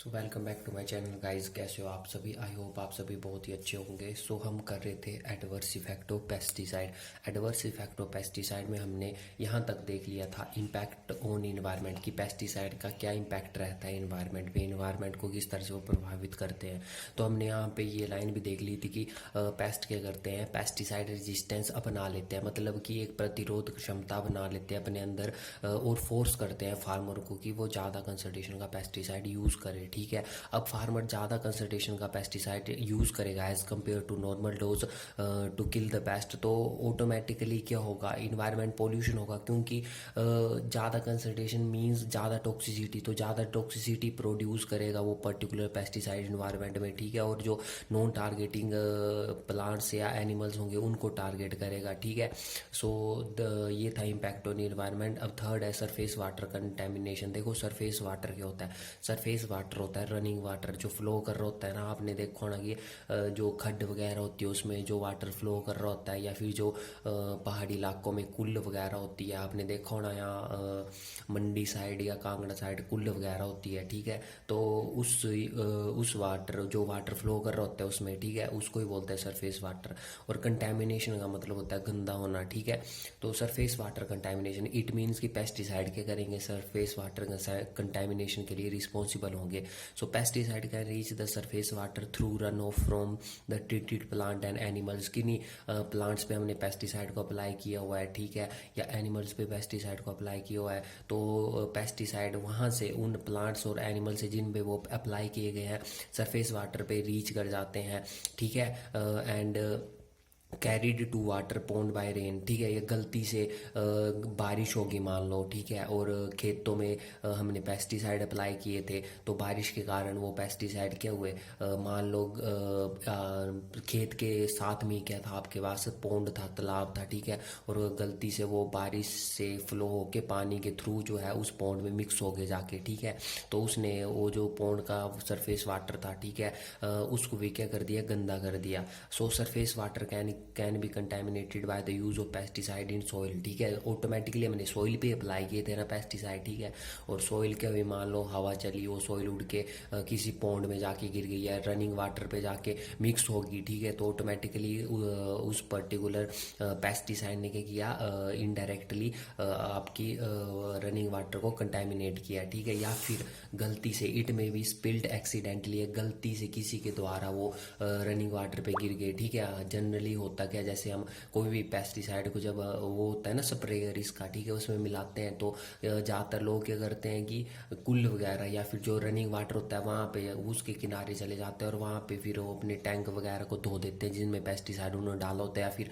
So welcome back to my channel guys. कैसे हो आप सभी? आई होप आप सभी बहुत ही अच्छे होंगे। सो हम कर रहे थे adverse effect of pesticide. Adverse effect of pesticide में हमने यहाँ तक देख लिया था इम्पैक्ट ऑन इन्वायरमेंट की पेस्टिसाइड का क्या इम्पैक्ट रहता है इन्वायरमेंट पे, इन्वायरमेंट को किस तरह से वो प्रभावित करते हैं। तो हमने यहाँ पे ये लाइन भी देख ली थी कि पेस्ट क्या करते हैं, पेस्टिसाइड रेजिस्टेंस अपना लेते हैं, मतलब कि एक प्रतिरोध क्षमता बना लेते हैं अपने अंदर और फोर्स करते हैं फार्मर को कि वो ज़्यादा कंसंट्रेशन का पेस्टिसाइड यूज़ करे। ठीक है, अब फार्मर ज़्यादा कंसंट्रेशन का पेस्टिसाइड यूज़ करेगा as compared to normal dose to kill the pest, तो ऑटोमेटिकली क्या होगा, इन्वायरमेंट पोल्यूशन होगा, क्योंकि ज़्यादा कंसंट्रेशन मींस ज़्यादा टॉक्सिसिटी, तो ज़्यादा टॉक्सिसिटी प्रोड्यूस करेगा वो पर्टिकुलर पेस्टिसाइड इन्वायरमेंट में। ठीक है, और जो नॉन टारगेटिंग प्लांट्स या एनिमल्स होंगे उनको टारगेट करेगा। ठीक है, सो ये था इम्पैक्ट ऑन इन्वायरमेंट। अब थर्ड है सरफेस वाटर कंटेमिनेशन। देखो सरफेस वाटर क्या होता है, सरफेस वाटर होता है रनिंग वाटर जो फ्लो कर रहा होता है ना। आपने देखो ना कि जो खड्ड वगैरह होती है उसमें जो वाटर फ्लो कर रहा होता है, या फिर जो पहाड़ी इलाकों में कुल्ल वगैरह होती है, आपने देखो ना यहाँ मंडी साइड या कांगड़ा साइड कुल्ल वगैरह होती है। ठीक है, तो उस वाटर जो वाटर फ्लो कर रहा होता है उसमें, ठीक है, उसको ही बोलते हैं सरफेस वाटर। और कंटेमिनेशन का मतलब होता है गंदा होना। ठीक है, तो surface water contamination it means कि पेस्टिसाइड क्या करेंगे, सरफेस वाटर कंटेमिनेशन के लिए रिस्पॉन्सिबल होंगे। So pesticide can reach the surface water through run off from the treated plant and animals. किन्हीं प्लांट्स पे हमने पेस्टिसाइड को अप्लाई किया हुआ है, ठीक है, या एनिमल्स पे पेस्टिसाइड को अप्लाई किया हुआ है, तो पेस्टिसाइड वहाँ से उन प्लांट्स और एनिमल से जिन पे वो अप्लाई किए गए हैं सरफेस वाटर पे रीच कर जाते हैं। ठीक है, and carried to water pond by rain. ठीक है, ये गलती से बारिश होगी मान लो, ठीक है, और खेतों में हमने पेस्टिसाइड अप्लाई किए थे, तो बारिश के कारण वो पेस्टिसाइड क्या हुए, मान लो खेत के साथ में क्या था, आपके पास पॉन्ड था, तालाब था, ठीक है, और गलती से वो बारिश से फ्लो होके पानी के थ्रू जो है उस पॉन्ड में मिक्स हो गए जाके। ठीक है, तो उसने वो जो पॉन्ड का सरफेस वाटर था, ठीक है, उसको भी क्या कर दिया, गंदा कर दिया। सो surface water can be contaminated by the use of pesticide in soil. ठीक है, ऑटोमेटिकली हमने सॉइल पे अप्लाई किए थे ना पेस्टिसाइड। ठीक है, और सॉइल क्या हुई, मान लो हवा चली, वो सॉइल उड़ के किसी पॉन्ड में जाके गिर गई या रनिंग वाटर पे जाके मिक्स होगी। ठीक है, तो ऑटोमेटिकली उस पर्टिकुलर पेस्टिसाइड ने क्या किया, इनडायरेक्टली आपकी रनिंग वाटर को कंटेमिनेट किया। ठीक है, या फिर गलती से इट में भी स्पिल्ड एक्सीडेंटली, गलती से किसी के द्वारा वो रनिंग वाटर पे गिर गए। ठीक है, जनरली होता क्या, जैसे हम कोई भी पेस्टिसाइड को जब वो होता है ना स्प्रेयर इसका, ठीक है, उसमें मिलाते हैं, तो ज़्यादातर लोग क्या करते हैं कि कुल वगैरह या फिर जो रनिंग वाटर होता है वहाँ पे उसके किनारे चले जाते हैं और वहाँ पे फिर वो अपने टैंक वगैरह को धो देते हैं जिनमें पेस्टिसाइड उन्होंने डाला होता है, या फिर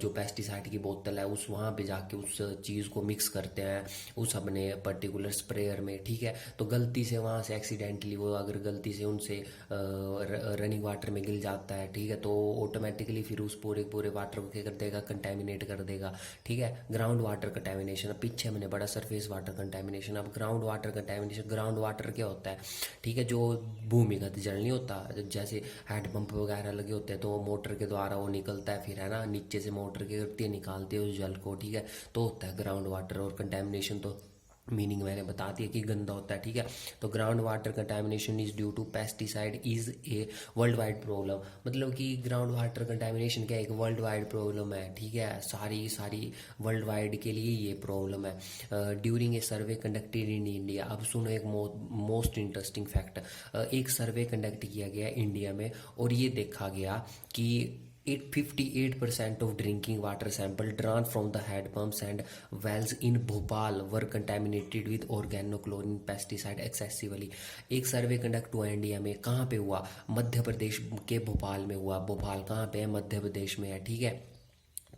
जो पेस्टिसाइड की बोतल है उस वहाँ पे जाके उस चीज़ को मिक्स करते हैं उस अपने पर्टिकुलर स्प्रेयर में। ठीक है, तो गलती से वहाँ से एक्सीडेंटली वो अगर गलती से उनसे रनिंग वाटर में गिर जाता है, ठीक है, तो ऑटोमेटिकली फिर उस पूरे वाटर को क्या कर देगा, कंटेमिनेट कर देगा। ठीक है, ग्राउंड वाटर कंटेमिनेशन। अब पीछे मैंने बड़ा सरफेस वाटर कंटेमिनेशन, अब ground water contamination. Ground water क्या होता है, ठीक है, जो भूमिगत जल नहीं होता, जैसे हैंडपंप वगैरह लगे होते हैं तो मोटर के द्वारा वो निकलता है, फिर है ना, नीचे से मोटर के करती है, निकालती है उस जल को। ठीक है, तो होता है ग्राउंड वाटर। और कंटेमिनेशन तो मीनिंग मैंने बता दिया कि गंदा होता है। ठीक है, तो ground water contamination is due to pesticide is a world wide problem. मतलब कि ग्राउंड वाटर कंटेमिनेशन क्या है, एक वर्ल्ड वाइड प्रॉब्लम है। ठीक है, सारी वर्ल्ड वाइड के लिए ये प्रॉब्लम है। During a survey conducted in India. अब सुनो एक मोस्ट इंटरेस्टिंग फैक्ट, एक सर्वे कंडक्ट किया गया इंडिया में और ये देखा गया कि 58% of drinking water sample drawn from the head pumps and wells in Bhopal were contaminated with organochlorine pesticide excessively। एक सर्वे कंडक्ट हुआ इंडिया में, कहाँ पे हुआ, मध्य प्रदेश के भोपाल में हुआ। भोपाल कहाँ पे है, मध्य प्रदेश में है। ठीक है,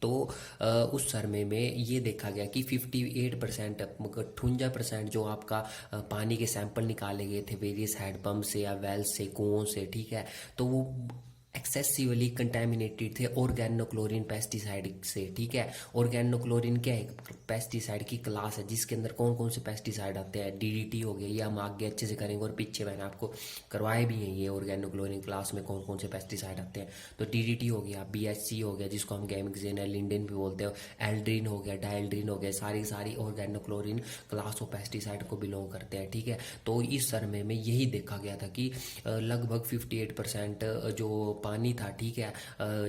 तो उस सर्वे में ये देखा गया कि 58%, 58% जो आपका पानी के सैंपल निकाले गए थे वेरियस हैंडपम्प से या वेल से, कुओं से, ठीक है, तो वो एक्सेसिवली कंटेमिनेटेड थे ऑर्गेनोक्लोरिन पेस्टिसाइड से। ठीक है, ऑर्गेनोक्लोरिन क्या है, पेस्टिसाइड की क्लास है जिसके अंदर कौन कौन से पेस्टिसाइड आते हैं। डीडीटी हो गया, ये हम आगे अच्छे से करेंगे और पीछे मैंने आपको करवाए भी हैं ये ऑर्गेनोक्लोरिन क्लास में कौन कौन से पेस्टिसाइड आते हैं। तो डीडीटी हो गया, बीएचसी हो गया जिसको हम गैमेक्सेन लिंडेन भी बोलते हैं, एल्ड्रीन हो गया, डाइल्ड्रीन हो गया, सारी सारी ऑर्गेनोक्लोरिन क्लास ऑफ पेस्टिसाइड को बिलोंग करते हैं। ठीक है, तो इस सर्वे में यही देखा गया था कि लगभग 58% जो पानी था, ठीक है,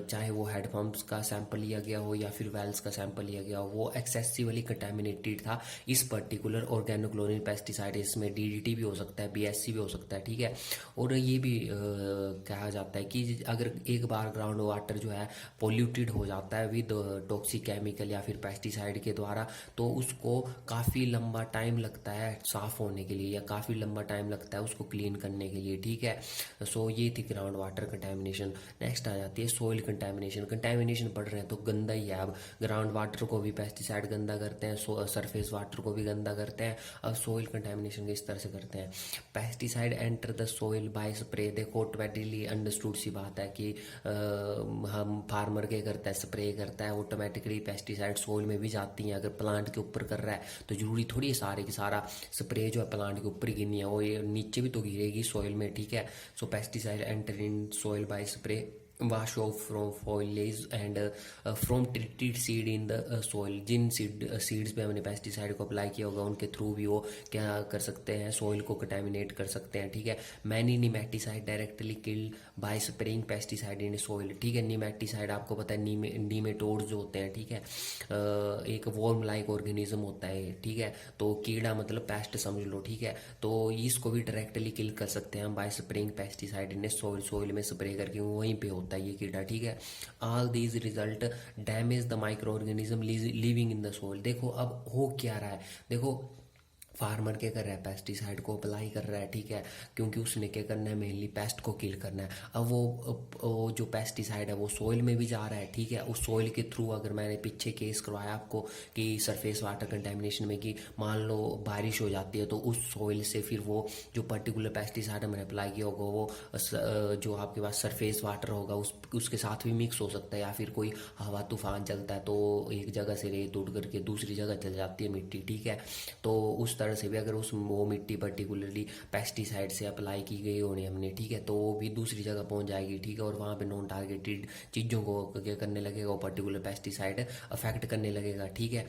चाहे वो हेडपम्प्स का सैंपल लिया गया हो या फिर वेल्स का सैंपल लिया गया हो, वो एक्सेसिवली कंटेमिनेटेड था इस पर्टिकुलर ऑर्गेनोक्लोरिन पेस्टिसाइड। इसमें डीडीटी भी हो सकता है, बीएससी भी हो सकता है। ठीक है, और ये भी कहा जाता है कि अगर एक बार ग्राउंड वाटर जो है पोल्यूटेड हो जाता है विद टॉक्सिक केमिकल या फिर पेस्टिसाइड के द्वारा, तो उसको काफ़ी लंबा टाइम लगता है साफ़ होने के लिए या काफ़ी लंबा टाइम लगता है उसको क्लीन करने के लिए। ठीक है, सो ये थी ग्राउंड वाटर कंटेमिनेशन। नेक्स्ट आ जाती है सोइल कंटेमिनेशन। कंटेमिनेशन पढ़ रहे हैं तो गंदा ही है। अब ग्राउंड वाटर को भी पेस्टिसाइड गंदा करते हैं, सरफेस वाटर को भी गंदा करते हैं। अब सोइल कंटेमिनेशन किस तरह से करते हैं। Pesticide enter the soil by spray. देखो ऑटोमेटिकली अंडरस्टूड सी बात है कि हम फार्मर क्या करता है, स्प्रे करता है, ऑटोमेटिकली पेस्टिसाइड सोइल में भी जाती हैं। अगर प्लांट के ऊपर कर रहा है तो जरूरी थोड़ी है सारे की सारा स्प्रे जो है प्लांट के ऊपर गिरनी है, वो ये नीचे भी तो गिरेगी सोइल में। ठीक है, so pesticide enter in soil by spray, wash off from foliage and from treated seed in the soil। जिन सीड्स पे हमने पेस्टिसाइड को अप्लाई किया होगा उनके थ्रू भी वो क्या कर सकते हैं, सोइल को कंटेमिनेट कर सकते हैं। ठीक है, many nematicide directly killed by spraying pesticide in soil. ठीक है, निमेटिसाइड आपको पता है, नीमेटोड्स जो होते हैं, ठीक है, एक वर्म लाइक ऑर्गेनिज्म होता है। ठीक है, तो कीड़ा मतलब पेस्ट समझ लो। ठीक है, तो इसको भी डायरेक्टली किल कर सकते हैं हम bye spraying pesticide in soil. Soil में स्प्रे करके वहीं पे होता है ये कीड़ा। ठीक है, all these result damage the micro organism living in the soil. देखो अब हो क्या रहा है, देखो फार्मर क्या कर रहा है, पेस्टिसाइड को अप्लाई कर रहा है। ठीक है, क्योंकि उसने क्या करना है, मेनली पेस्ट को किल करना है। अब वो जो पेस्टिसाइड है वो सोइल में भी जा रहा है। ठीक है, उस सोइल के थ्रू, अगर मैंने पीछे केस करवाया आपको कि सरफेस वाटर कंटेमिनेशन में, कि मान लो बारिश हो जाती है तो उस सोइल से फिर वो जो पर्टिकुलर पेस्टिसाइड हमने अप्लाई किया होगा वो जो आपके पास सरफेस वाटर होगा उसके साथ भी मिक्स हो सकता है, या फिर कोई हवा तूफान चलता है तो एक जगह से रेत उड़ करके दूसरी जगह चल जाती है मिट्टी। ठीक है, तो उस तरह से भी अगर उस वो मिट्टी पर्टिकुलरली पेस्टिसाइड से अप्लाई की गई होनी हमने, ठीक है, तो वो भी दूसरी जगह पहुंच जाएगी। ठीक है, और वहाँ पे नॉन टारगेटेड चीज़ों को क्या करने लगेगा, वो पर्टिकुलर पेस्टिसाइड अफेक्ट करने लगेगा। ठीक है,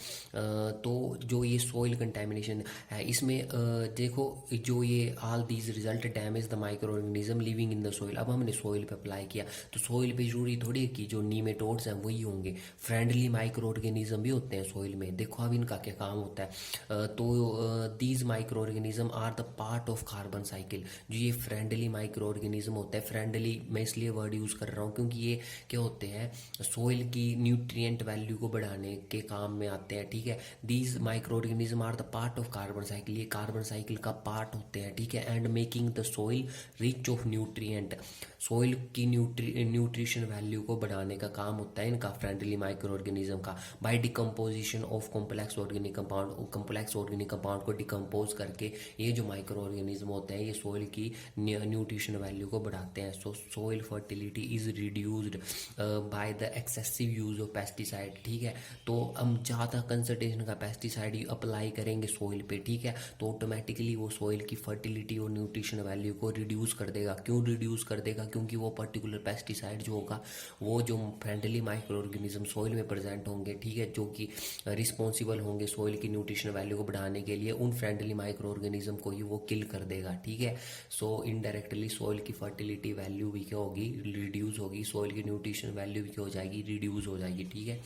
तो जो ये सोइल कंटेमिनेशन है इसमें देखो जो ये all these result damage the micro organism living in the soil. अब हमने सोइल पे अप्लाई किया तो सोइल पे जरूरी थोड़ी है कि जो नीमेटोड्स हैं वही होंगे, फ्रेंडली माइक्रो ऑर्गेनिज्म भी होते हैं सोइल में। देखो अब इनका क्या काम होता है, तो these micro organism are the part of carbon cycle. जो ये फ्रेंडली माइक्रो ऑर्गेनिज्म होता है, फ्रेंडली मैं इसलिए वर्ड यूज कर रहा हूँ क्योंकि ये क्या होते हैं, सोइल की न्यूट्रिएंट वैल्यू को बढ़ाने के काम में आते हैं। ठीक है, these micro organism are the part of carbon cycle, ये कार्बन साइकिल का पार्ट होते हैं। ठीक है, and making the soil rich of nutrient, soil की न्यूट्रिशन वैल्यू को बढ़ाने का काम होता है इनका, फ्रेंडली माइक्रो ऑर्गेनिज्म का, by decomposition of complex organic compound. Complex organic compound को डिकम्पोज करके ये जो माइक्रो ऑर्गेनिज्म होते हैं ये सोइल की न्यूट्रिशन वैल्यू को बढ़ाते हैं। So soil fertility is reduced by the excessive use of pesticide. ठीक है, तो हम ज़्यादा कंसंट्रेशन का पेस्टिसाइड अप्लाई करेंगे सोइल पे, ठीक है, तो ऑटोमेटिकली वो सोइल की फर्टिलिटी और न्यूट्रिशन वैल्यू को रिड्यूस कर देगा। क्यों रिड्यूस कर देगा, क्योंकि वो पर्टिकुलर पेस्टिसाइड जो होगा वो जो फ्रेंडली माइक्रो ऑर्गेनिज्म सोइल में प्रेजेंट होंगे, ठीक है, जो कि रिस्पॉन्सिबल होंगे सोइल की न्यूट्रिशन वैल्यू को बढ़ाने के लिए, उन फ्रेंडली माइक्रो ऑर्गेनिज्म को ही वो किल कर देगा। ठीक है, सो इनडायरेक्टली सोइल की फर्टिलिटी वैल्यू भी क्या होगी, रिड्यूस होगी, सोइल की न्यूट्रिशन वैल्यू भी क्या हो जाएगी, रिड्यूस हो जाएगी। ठीक है,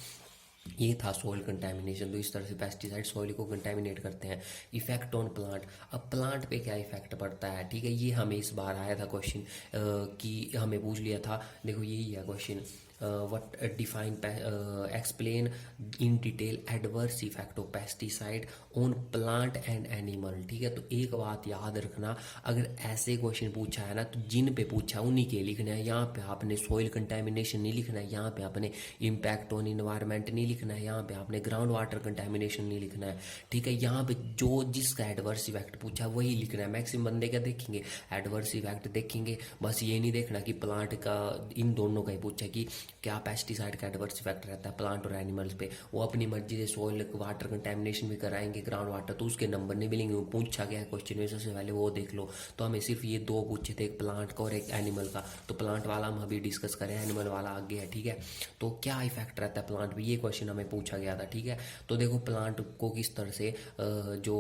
ये था सोइल कंटेमिनेशन। तो इस तरह से पेस्टिसाइड सोइल को कंटेमिनेट करते हैं। इफेक्ट ऑन प्लांट, अब प्लांट पे क्या इफेक्ट पड़ता है, ठीक है, ये हमें इस बार आया था क्वेश्चन कि हमें पूछ लिया था, देखो यही है question, what define explain in detail adverse effect of pesticide on plant and animal। ठीक है, तो एक बात याद रखना, अगर ऐसे क्वेश्चन पूछा है ना तो जिन पे पूछा है उन्हीं के लिखना है। यहाँ पे आपने सॉइल कंटेमिनेशन नहीं लिखना है, यहाँ पे आपने इम्पैक्ट ऑन इन्वायरमेंट नहीं लिखना है, यहाँ पे आपने ग्राउंड वाटर कंटेमिनेशन नहीं लिखना है। ठीक है, यहाँ पे जो जिसका एडवर्स इफेक्ट पूछा वही लिखना है। मैक्सिमम बंदे क्या देखेंगे, एडवर्स इफेक्ट देखेंगे, बस ये नहीं देखना कि प्लांट का, इन दोनों का ही पूछा कि क्या पेस्टिसाइड का एडवर्स इफेक्ट रहता है प्लांट और एनिमल्स पे। वो अपनी मर्जी से सॉइल वाटर कंटेमिनेशन भी कराएंगे, ग्राउंड वाटर, तो उसके नंबर नहीं मिलेंगे। वो पूछा गया क्वेश्चन में सबसे पहले वो देख लो। तो हमें सिर्फ ये दो पूछे थे, एक प्लांट का और एक एनिमल का। तो प्लांट वाला हम अभी डिस्कस करें, एनिमल वाला आगे है। ठीक है, तो क्या इफेक्ट रहता है प्लांट पे, ये क्वेश्चन हमें पूछा गया था। ठीक है, तो देखो प्लांट को किस तरह से जो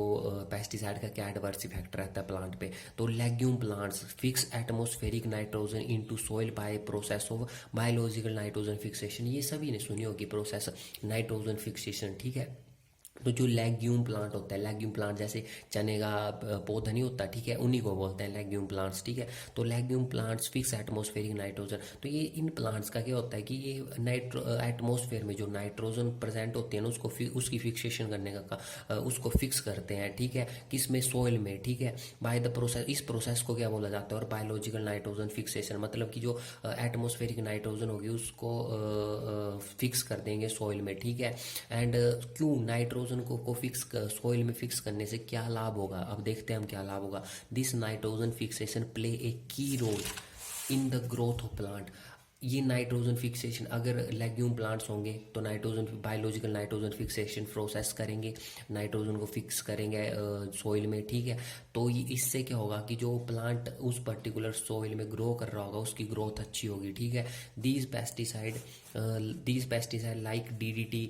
पेस्टिसाइड का क्या एडवर्स इफेक्ट रहता है प्लांट पे। तो legume plants fix atmospheric nitrogen into soil by process of biological nitrogen fixation. ये सभी ने सुनी होगी प्रोसेस नाइट्रोजन फिक्सेशन। ठीक है, तो जो लेग्यूम प्लांट होता है, लेग्यूम प्लांट जैसे चने का पौधा नहीं होता, ठीक है, उन्हीं को बोलते हैं लेग्यूम प्लांट्स। ठीक है, तो legume plants fix atmospheric nitrogen. तो ये इन प्लांट्स का क्या होता है कि ये एटमॉस्फेयर में जो नाइट्रोजन प्रेजेंट होते हैं ना उसको उसकी फिक्सेशन करने का उसको फिक्स करते हैं। ठीक है, किस में, सॉइल में। ठीक है, बाय द प्रोसेस, इस प्रोसेस को क्या बोला जाता है, और बायोलॉजिकल नाइट्रोजन फिक्सेशन मतलब कि जो एटमॉस्फेरिक नाइट्रोजन होगी उसको फिक्स कर देंगे सॉइल में। ठीक है, एंड क्यों नाइट्रोजन को फिक्स सॉइल में फिक्स करने से क्या लाभ होगा, अब देखते हैं हम क्या लाभ होगा। This nitrogen fixation play a key role in the growth of plant. ये नाइट्रोजन फिक्सेशन, अगर लेग्यूम प्लांट्स होंगे तो nitrogen biological nitrogen fixation process करेंगे, नाइट्रोजन को फिक्स करेंगे सॉइल में। ठीक है, तो इससे क्या होगा कि जो प्लांट उस पर्टिकुलर सॉइल में ग्रो कर रहा होगा उसकी ग्रोथ अच्छी होगी। ठीक है, these pesticide like DDT,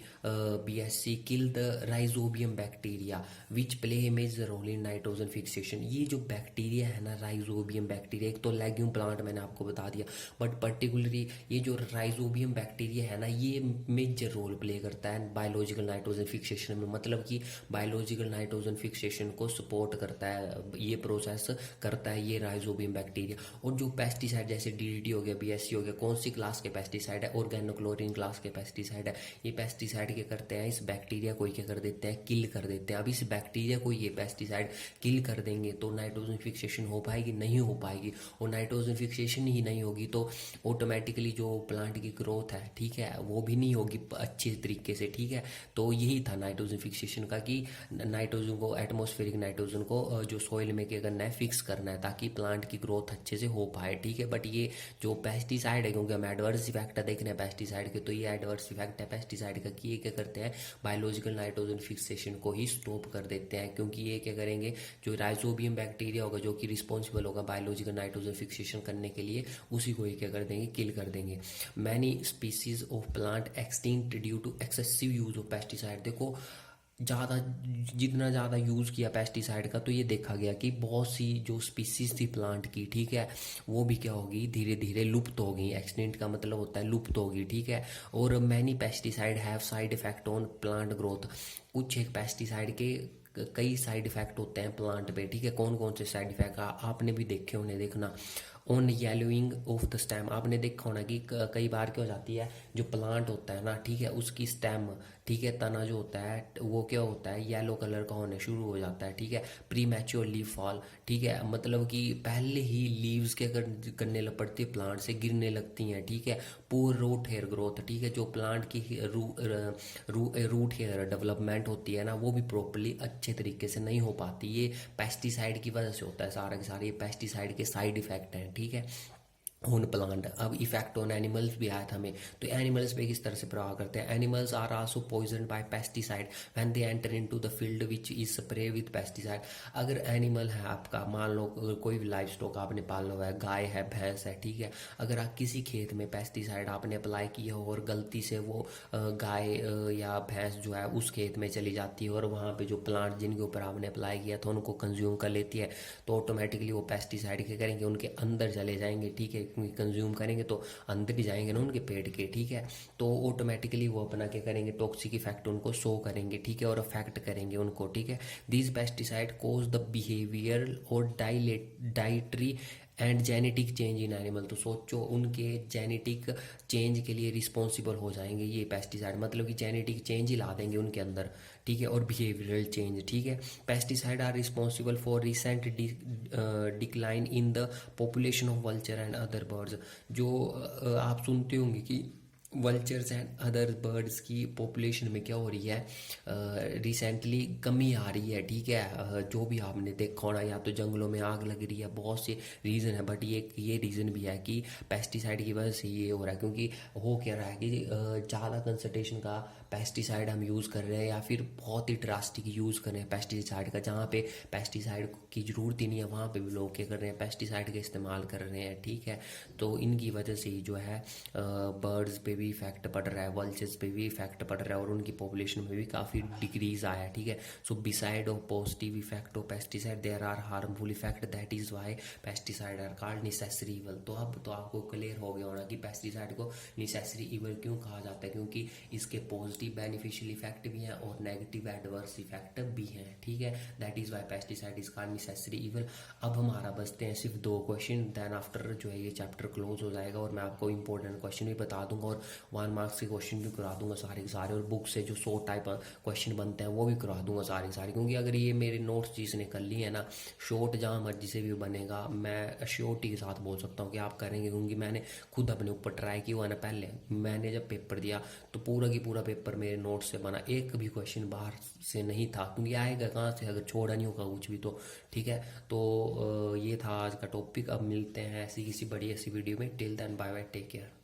BSC kill the rhizobium bacteria which play a major role in nitrogen fixation. ये जो बैक्टीरिया है ना, राइजोबियम बैक्टीरिया, एक तो लेग्यूम प्लांट मैंने आपको बता दिया, बट पर्टिकुलरली ये जो राइजोबियम बैक्टीरिया है ना ये मेजर रोल प्ले करता है बायोलॉजिकल नाइट्रोजन फिक्सेशन में। मतलब कि बायोलॉजिकल नाइट्रोजन फिक्सेशन को सपोर्ट करता है, ये प्रोसेस करता है ये राइजोबियम बैक्टीरिया। और जो पेस्टिसाइड जैसे DDT हो गया, BSC हो गया, कौन सी क्लास के पेस्टिसाइड है, ऑर्गेनोक्लोरीन क्लास के पेस्टिसाइड है। ये पेस्टिसाइड क्या करते हैं, इस बैक्टीरिया को क्या कर देते हैं, किल कर देते हैं। अब इस बैक्टीरिया को ये पेस्टिसाइड किल कर देंगे तो नाइट्रोजन फिक्सेशन हो पाएगी, नहीं हो पाएगी। और नाइट्रोजन फिक्सेशन ही नहीं होगी तो ऑटोमेटिकली जो प्लांट की ग्रोथ है, ठीक है, वो भी नहीं होगी अच्छे तरीके से। ठीक है, तो यही था नाइट्रोजन फिक्सेशन का कि नाइट्रोजन को, एटमॉस्फेरिक नाइट्रोजन को जो सॉइल में क्या करना है, फिक्स करना है ताकि प्लांट की ग्रोथ अच्छे से हो पाए। ठीक है, बट ये जो पेस्टिसाइड है, क्योंकि हम एडवर्स इफेक्ट देख रहे हैं पेस्टिसाइड के, तो ये एडवर्स इफेक्ट है पेस्टिसाइड का कि ये क्या करते हैं, बायोलॉजिकल नाइट्रोजन फिक्सेशन को ही स्टॉप कर देते हैं। क्योंकि ये क्या करेंगे, जो राइजोबियम बैक्टीरिया होगा जो कि रिस्पॉन्सिबल होगा बायोलॉजिकल नाइट्रोजन फिक्सेशन करने के लिए, उसी को ही क्या कर देंगे, किल कर देंगे। Many species of plant extinct due to excessive use of pesticide. देखो ज़्यादा, जितना ज़्यादा यूज़ किया पेस्टिसाइड का तो ये देखा गया कि बहुत सी जो स्पीसीज थी प्लांट की, ठीक है, वो भी क्या होगी, धीरे धीरे लुप्त हो गई। एक्सटेंट का मतलब होता है लुप्त होगी। ठीक है, और many pesticide have side effect on plant growth. कुछ एक पेस्टिसाइड के कई साइड इफेक्ट होते हैं प्लांट पे। ठीक है, कौन कौन से साइड इफेक्ट आपने भी देखे होने, देखना। On yellowing of the stem, आपने देखा होना कि कई बार क्या हो जाती है, जो प्लांट होता है ना, ठीक है, उसकी स्टेम, ठीक है, तना जो होता है वो क्या होता है, येलो कलर का होने शुरू हो जाता है। ठीक है, प्री मैच्योर लीफ फॉल, ठीक है, मतलब कि पहले ही लीव्स क्या करने लग पड़ती है, प्लांट से गिरने लगती हैं। ठीक है, पूर रूट हेयर ग्रोथ, ठीक है, जो प्लांट की रूट हेयर डेवलपमेंट होती है ना, वो भी प्रॉपरली अच्छे तरीके से नहीं हो पाती। ये पेस्टिसाइड की वजह से होता है सारा के सारे, ये पेस्टिसाइड के साइड इफेक्ट हैं। ठीक है, ऑन प्लांट। अब इफेक्ट ऑन एनिमल्स भी आया था हमें, तो एनिमल्स पे किस तरह से प्रभाव करते हैं। Animals are also poison by pesticide when they enter into the field which is spray with pesticide. अगर एनिमल है आपका, मान लो कोई भी लाइफ स्टॉक आपने पाला हुआ है, गाय है, भैंस है, ठीक है, अगर आप किसी खेत में पेस्टिसाइड आपने अप्लाई किया हो और गलती से वो गाय या भैंस जो है उस खेत में चली जाती है और वहाँ पे जो प्लांट जिनके ऊपर आपने अप्लाई किया था उनको कंज्यूम कर लेती है, तो ऑटोमेटिकली वो पेस्टिसाइड क्या करेंगे, उनके अंदर चले जाएंगे। ठीक है, क्योंकि कंज्यूम करेंगे तो अंदर ही जाएंगे ना उनके पेट के। ठीक है, तो ऑटोमेटिकली वो अपना क्या करेंगे, टॉक्सिक इफेक्ट उनको शो करेंगे। ठीक है, और अफेक्ट करेंगे उनको। ठीक है, this pesticide cause the behaviour और dietary and genetic change in animal. तो सोचो उनके जेनेटिक चेंज के लिए रिस्पॉन्सिबल हो जाएंगे ये पेस्टिसाइड, मतलब कि जेनेटिक चेंज ही ला देंगे उनके अंदर, ठीक है, और बिहेवियरल चेंज, ठीक है। Pesticide are responsible for recent decline in the population of vulture and other birds. जो आप सुनते होंगे कि वल्चर्स एंड अदर बर्ड्स की पॉपुलेशन में क्या हो रही है, रिसेंटली कमी आ रही है, ठीक है। जो भी आपने देखा होना, या तो जंगलों में आग लग रही है, बहुत से रीज़न है, बट ये रीज़न भी है कि पेस्टिसाइड की वजह से ये हो रहा है। क्योंकि हो क्या रहा है कि ज़्यादा कंसंट्रेशन का पेस्टिसाइड हम यूज़ कर रहे हैं, या फिर बहुत ही ड्रास्टिक यूज़ कर रहे हैं पेस्टिसाइड का। जहाँ पे पेस्टिसाइड की ज़रूरत ही नहीं है वहाँ पे भी लोग क्या कर रहे हैं, पेस्टिसाइड का इस्तेमाल कर रहे हैं, ठीक है। तो इनकी वजह से ही जो है बर्ड्स पे भी इफेक्ट पड़ रहा है, वल्चर्स पे भी इफेक्ट पड़ रहा है, और उनकी पॉपुलेशन में भी काफ़ी डिक्रीज आया है, ठीक है। So beside of positive effect of pesticide there are harmful effect, that is why pesticide are called necessary evil. तो अब तो आपको क्लियर हो गया होना कि पेस्टिसाइड को नेसेसरी इवल क्यों कहा जाता है, क्योंकि इसके पॉजिटिव बेनिफिशियल इफेक्ट भी हैं और नेगेटिव एडवर्स इफेक्ट भी हैं, ठीक है। That is why pesticide is called necessary evil. अब हमारा बचते हैं सिर्फ 2 क्वेश्चन, देन आफ्टर जो है ये चैप्टर क्लोज हो जाएगा, और मैं आपको इंपॉर्टेंट क्वेश्चन भी बता दूंगा, और 1 मार्क्स के क्वेश्चन भी करा दूंगा सारे के सारे, और बुक से जो 100 टाइप क्वेश्चन बनते हैं वो भी करा दूंगा सारे के सारे। क्योंकि अगर ये मेरे नोट्स जिसने कर लिए है ना, शॉर्ट जहाँ मर्जी से भी बनेगा, मैं श्योरिटी के साथ बोल सकता हूँ कि आप करेंगे, क्योंकि मैंने खुद अपने ऊपर ट्राई किया हुआ ना। पहले मैंने जब पेपर दिया तो पूरा की पूरा पेपर मेरे नोट्स से बना, एक भी क्वेश्चन बाहर से नहीं था, क्योंकि आएगा कहाँ से अगर छोड़ा नहीं होगा कुछ भी तो, ठीक है। तो ये था आज का टॉपिक। अब मिलते हैं ऐसी किसी बड़ी ऐसी वीडियो में। Till then bye bye, take care.